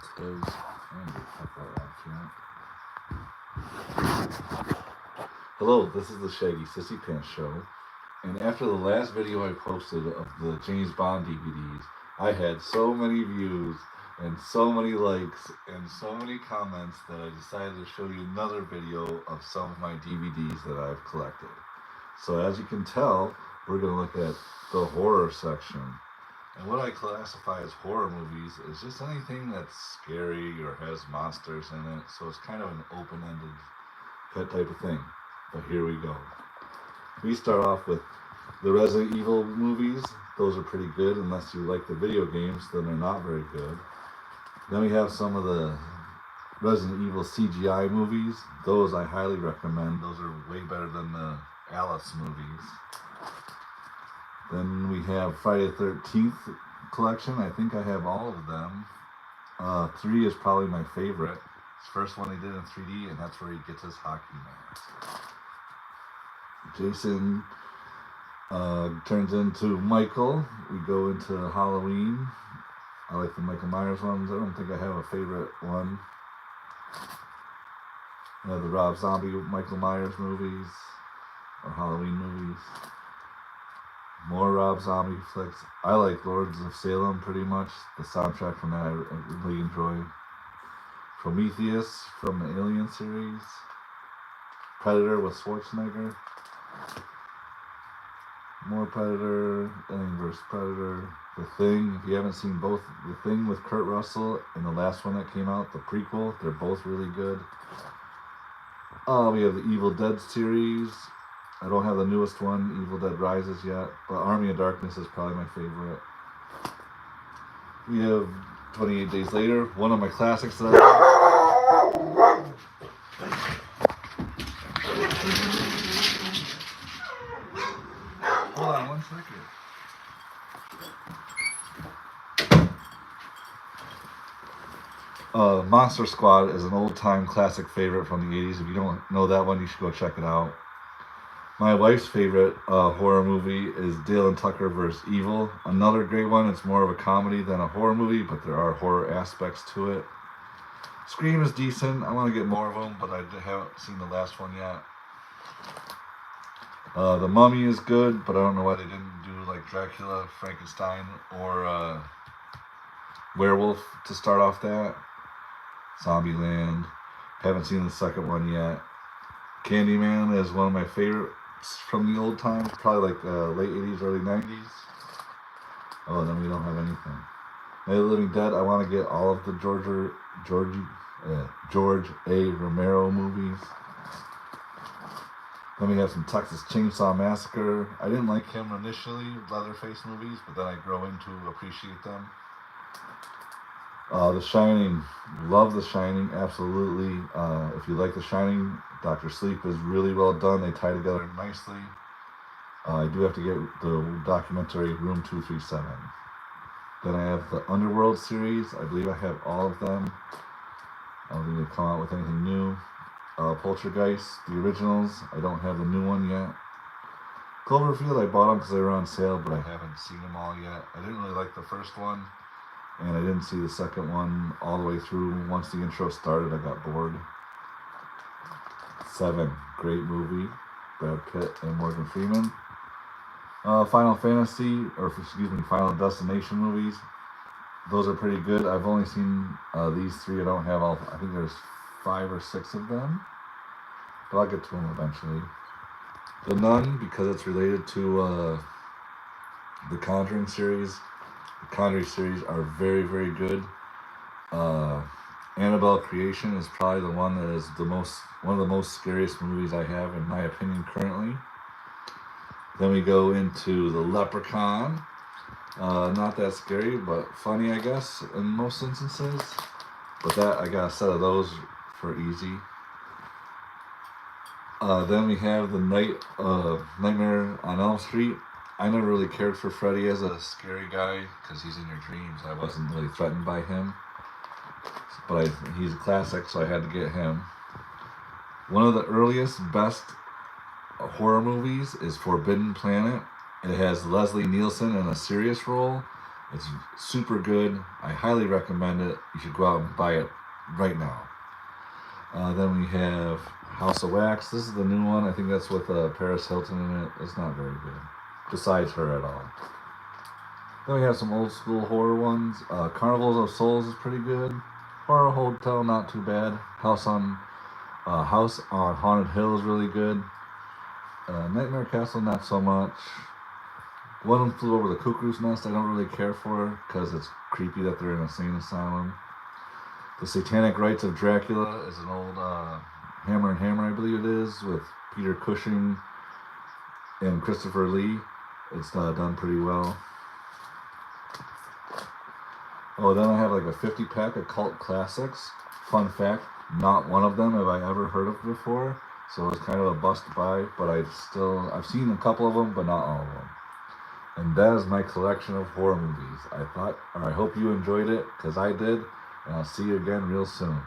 Says, hello, this is the Shaggy Sissy Pants Show. And after the last video I posted of the James Bond DVDs, I had so many views and so many likes and so many comments that I decided to show you another video of some of my DVDs that I've collected. So as you can tell, we're going to look at the horror section. And what I classify as horror movies is just anything that's scary or has monsters in it. So it's kind of an open-ended type of thing. But here we go. We start off with the Resident Evil movies. Those are pretty good unless you like the video games, then they're not very good. Then we have some of the Resident Evil CGI movies. Those I highly recommend. Those are way better than the Alice movies. Then we have Friday the 13th collection. I think I have all of them. 3 is probably my favorite. It's the first one he did in 3D, and that's where he gets his hockey mask. Jason turns into Michael. We go into Halloween. I like the Michael Myers ones. I don't think I have a favorite one. The Rob Zombie Michael Myers movies or Halloween movies. More Rob Zombie flicks. I like Lords of Salem pretty much. The soundtrack from that I really enjoy. Prometheus from the Alien series. Predator with Schwarzenegger. More Predator, Alien vs. Predator, The Thing. If you haven't seen both, The Thing with Kurt Russell and the last one that came out, the prequel, they're both really good. We have the Evil Dead series. I don't have the newest one, Evil Dead Rises, yet, but Army of Darkness is probably my favorite. We have 28 Days Later, one of my classics that I love. Hold on 1 second. Monster Squad is an old-time classic favorite from the 80s. If you don't know that one, you should go check it out. My wife's favorite horror movie is Dale and Tucker vs. Evil. Another great one. It's more of a comedy than a horror movie, but there are horror aspects to it. Scream is decent. I want to get more of them, but I haven't seen the last one yet. The Mummy is good, but I don't know why they didn't do like Dracula, Frankenstein, or Werewolf to start off that. Zombieland. Haven't seen the second one yet. Candyman is one of my favorites from the old times, probably like late 80s, early 90s. Oh, then we don't have anything. Night of the Living Dead, I want to get all of the George A. Romero movies. Then we have some Texas Chainsaw Massacre. I didn't like him initially, Leatherface movies, but then I grow into appreciate them. The Shining, love The Shining, absolutely. If you like The Shining, Dr. Sleep is really well done. They tie together nicely. I do have to get the documentary Room 237. Then I have the Underworld series. I believe I have all of them. I don't think they've come out with anything new. Poltergeist, the originals. I don't have the new one yet. Cloverfield, I bought them because they were on sale, but I haven't seen them all yet. I didn't really like the first one. And I didn't see the second one all the way through. Once the intro started, I got bored. 7, great movie. Brad Pitt and Morgan Freeman. Final Destination movies. Those are pretty good. I've only seen these 3. I don't have all. I think there's 5 or 6 of them. But I'll get to them eventually. The Nun, because it's related to the Conjuring series. The Conjuring series are very, very good. Annabelle Creation is probably the one that is one of the most scariest movies I have, in my opinion, currently. Then we go into The Leprechaun. Not that scary, but funny, I guess, in most instances. But I got a set of those for easy. Then we have the Nightmare on Elm Street. I never really cared for Freddy as a scary guy because he's in your dreams. I wasn't really threatened by him. But he's a classic, so I had to get him. One of the earliest, best horror movies is Forbidden Planet. It has Leslie Nielsen in a serious role, It's super good. I highly recommend it. You should go out and buy it right now. Then we have House of Wax. This is the new one. I think that's with Paris Hilton in it. It's not very good, besides her at all. Then we have some old school horror ones. Carnivals of Souls is pretty good. Horror Hotel, not too bad. House on Haunted Hill is really good. Nightmare Castle, not so much. One Flew Over the Cuckoo's Nest, I don't really care for because it's creepy that they're in a insane asylum. The Satanic Rites of Dracula is an old Hammer and Hammer, I believe it is, with Peter Cushing and Christopher Lee. It's done pretty well. Oh, then I have like a 50 pack of cult classics. Fun fact, not one of them have I ever heard of before, so it's kind of a bust buy, but I've seen a couple of them, but not all of them. And that is my collection of horror movies. I hope you enjoyed it, because I did, and I'll see you again real soon.